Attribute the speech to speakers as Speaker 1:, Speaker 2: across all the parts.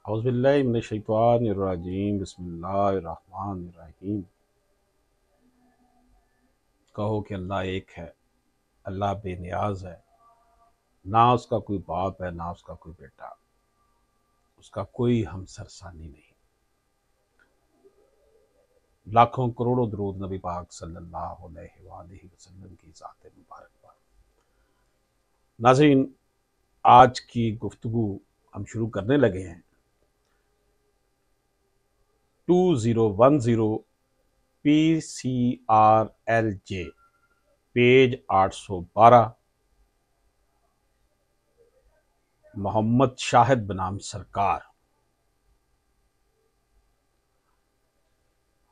Speaker 1: औज़ुबिल्लाहि मिनश्शैतानिर्रजीम बिस्मिल्लाहिर्रहमानिर्रहीम। कहो कि अल्लाह एक है, अल्लाह बेनियाज है, ना उसका कोई बाप है ना उसका कोई बेटा, उसका कोई हमसरसानी नहीं। लाखों करोड़ों दरूद नबी पाक सल्लल्लाहु अलैहि वसल्लम की ज़ात मुबारक पर। नाज़रीन, आज की गुफ्तगू हम शुरू करने लगे हैं 2010 PCRLJ पेज 812 मोहम्मद शाहिद बनाम सरकार।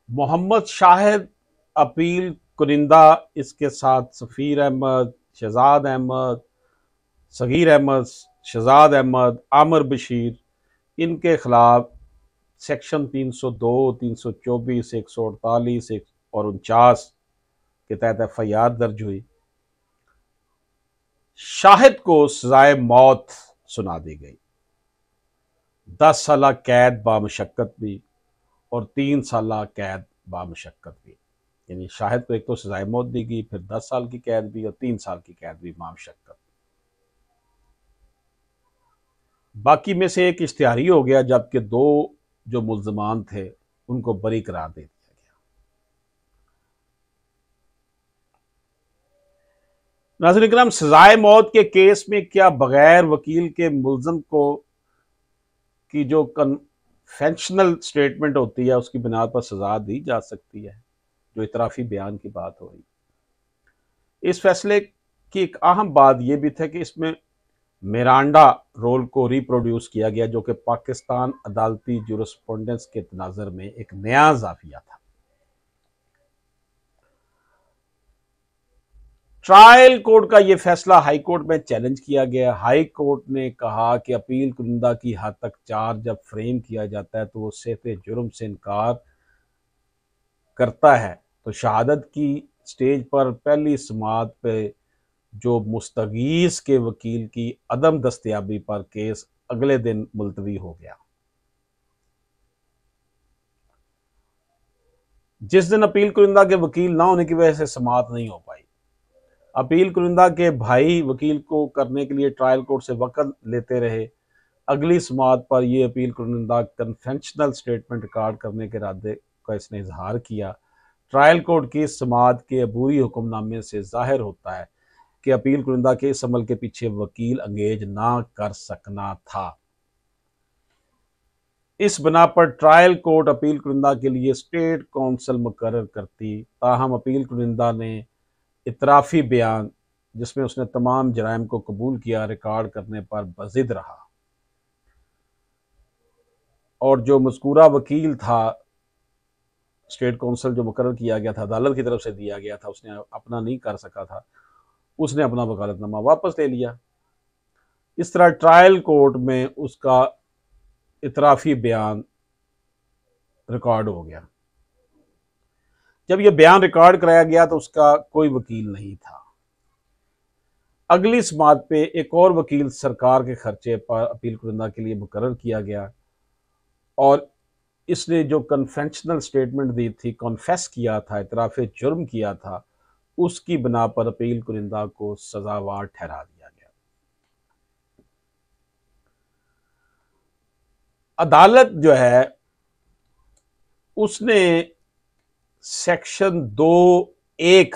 Speaker 1: मोहम्मद शाहिद अपील कुनिंदा, इसके साथ सफ़ीर अहमद, शहजाद अहमद, सगीर अहमद, शहजाद अहमद, आमिर बशीर, इनके खिलाफ सेक्शन 302, 324, 148 और 49 के तहत FIR दर्ज हुई। शाहिद को सजाए मौत सुना दी गई। 10 साल कैद बामशक्कत भी और 3 साल कैद बामशक्कत भी। यानी शाहिद को एक तो सजाए मौत दी गई, फिर 10 साल की कैद भी और 3 साल की कैद भी बामशक्कत। बाकी में से एक इश्तिहारी हो गया, जबकि 2 जो मुल्ज़मान थे उनको बरी करार दे दिया गया। नाज़रीन इकराम, सजाए मौत के केस में क्या बगैर वकील के मुल्ज़म को की जो कन्वेंशनल स्टेटमेंट होती है उसकी बिना पर सजा दी जा सकती है, जो इतराफ़ी बयान की बात हो रही। इस फैसले की एक अहम बात यह भी था कि इसमें मिरांडा रोल को रिप्रोड्यूस किया गया, जो कि पाकिस्तान अदालती जूरिस्प्रूडेंस के तनाज़र में एक नया ज़ाविया था। ट्रायल कोर्ट का यह फैसला हाई कोर्ट में चैलेंज किया गया। हाई कोर्ट ने कहा कि अपील कुनिंदा की हद तक चार्ज जब फ्रेम किया जाता है तो वो सेफ़े जुर्म से इनकार करता है, तो शहादत की स्टेज पर पहली समात पे जो मुस्तगीस के वकील की अदम दस्तयाबी पर केस अगले दिन मुलतवी हो गया। जिस दिन अपील कुनिंदा के वकील ना होने की वजह से समात नहीं हो पाई। अपील कुनिंदा के भाई वकील को करने के लिए ट्रायल कोर्ट से वक़्त लेते रहे। अगली समात पर यह अपील कुनिंदा कन्वेंशनल स्टेटमेंट रिकॉर्ड करने के इरादे का इसने इजहार किया। ट्रायल कोर्ट की समात के अबूरी हुक्मनामे से जाहिर होता है कि अपील कुनिंदा के इस अमल के पीछे वकील अंगेज ना कर सकना था। इस बना पर ट्रायल कोर्ट अपील कुनिंदा के लिए स्टेट काउंसिल मुकर्रर करती, ताहम अपील कुनिंदा ने इतराफ़ी बयान, जिसमें उसने तमाम जराइम को कबूल किया, रिकॉर्ड करने पर बज़िद रहा। और जो मज़कूरा वकील था, स्टेट काउंसिल जो मुकर्रर किया गया था, अदालत की तरफ से दिया गया था, उसने अपना नहीं कर सका था, उसने अपना वकालतनामा वापस ले लिया। इस तरह ट्रायल कोर्ट में उसका इतराफ़ी बयान रिकॉर्ड हो गया। जब यह बयान रिकॉर्ड कराया गया तो उसका कोई वकील नहीं था। अगली समात पे एक और वकील सरकार के खर्चे पर अपील कुनिंदा के लिए मुकर्रर किया गया और इसने जो कन्वेंशनल स्टेटमेंट दी थी, कॉन्फेस किया था, इतराफ़ जुर्म किया था, उसकी बिना पर अपील कुनिंदा को सजावार ठहरा दिया गया। अदालत जो है उसने section 2(1)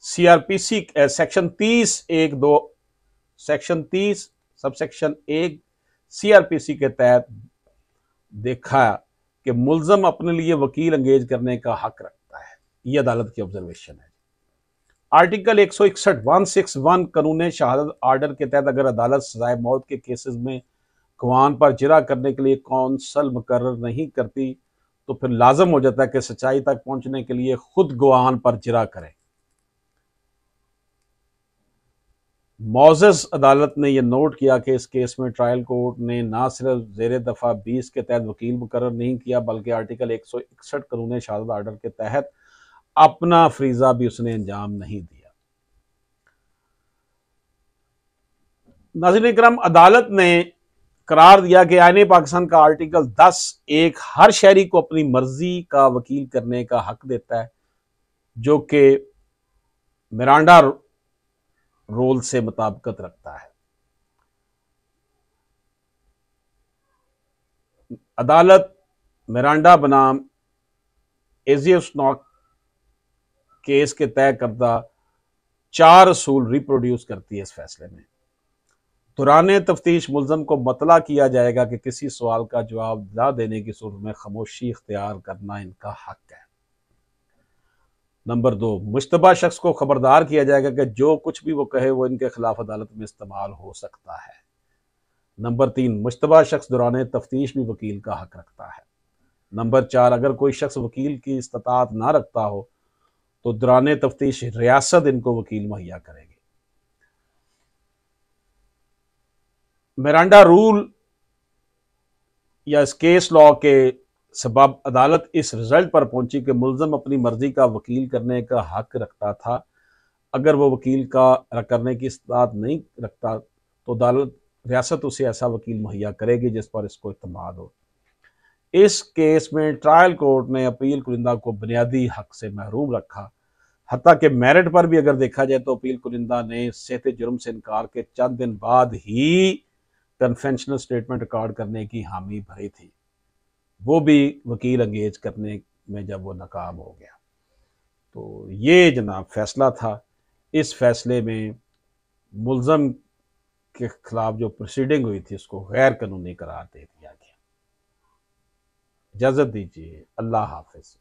Speaker 1: CRPC section 30(1)(2) section 30 subsection 1 CRPC के तहत देखा कि मुल्ज़म अपने लिए वकील अंगेज करने का हक रखता है। यह अदालत की ऑब्जर्वेशन है। आर्टिकल 161 161 कानून शहादत आर्डर के तहत अगर अदालत सजाए मौत के केसेस में गवाह पर जिरा करने के लिए कौंसल मुकर्रर नहीं करती तो फिर लाजम हो जाता है कि सच्चाई तक पहुंचने के लिए खुद गवाह पर जिरा करें। मौजस अदालत ने यह नोट किया कि इस केस में ट्रायल कोर्ट ने ना सिर्फ ज़ेर दफ़ा 20 के तहत वकील मुकर्रर नहीं किया, बल्कि आर्टिकल 161 कानून शहादत आर्डर के तहत अपना फरीजा भी उसने अंजाम नहीं दिया। नाज़रीन इकराम, अदालत ने करार दिया कि आईन पाकिस्तान का आर्टिकल 10(1) हर शहरी को अपनी मर्जी का वकील करने का हक देता है, जो कि मिरांडा रोल से मुताबिकत रखता है। अदालत मिरांडा बनाम एजियस नॉक केस के तय करदा 4 असूल रिप्रोड्यूस करती है इस फैसले में। दौरान तफ्तीश मुल्ज़म को मतला किया जाएगा कि किसी सवाल का जवाब न देने की सूरत में खामोशी इख्तियार करना इनका हक है। नंबर 2, मुश्तबा शख्स को खबरदार किया जाएगा कि जो कुछ भी वो कहे वो इनके खिलाफ अदालत में इस्तेमाल हो सकता है। नंबर 3, मुश्तबा शख्स दौरान तफ्तीश भी वकील का हक रखता है। नंबर 4, अगर कोई शख्स वकील की इस्तात ना रखता हो तो दौरान तफ्तीश रियासत इनको वकील मुहैया करेगी। मिरांडा रूल या इस केस लॉ के सबब अदालत इस रिजल्ट पर पहुंची कि मुल्ज़म अपनी मर्जी का वकील करने का हक रखता था। अगर वो वकील का करने की इस्तात नहीं रखता तो अदालत रियासत उसे ऐसा वकील मुहैया करेगी जिस पर इसको इत्मीनान हो। इस केस में ट्रायल कोर्ट ने अपील कुरिंदा को बुनियादी हक से महरूम रखा। हत्ता के मेरिट पर भी अगर देखा जाए तो अपील कुरिंदा ने सेहत जुर्म से इनकार के चंद दिन बाद ही कन्वेंशनल स्टेटमेंट रिकॉर्ड करने की हामी भरी थी, वो भी वकील अंगेज करने में जब वो नाकाम हो गया। तो ये जनाब फैसला था। इस फैसले में मुल्ज़म के खिलाफ जो प्रोसीडिंग हुई थी उसको गैर कानूनी करार दे दिया गया। इजाज़त दीजिए, अल्लाह हाफिज़।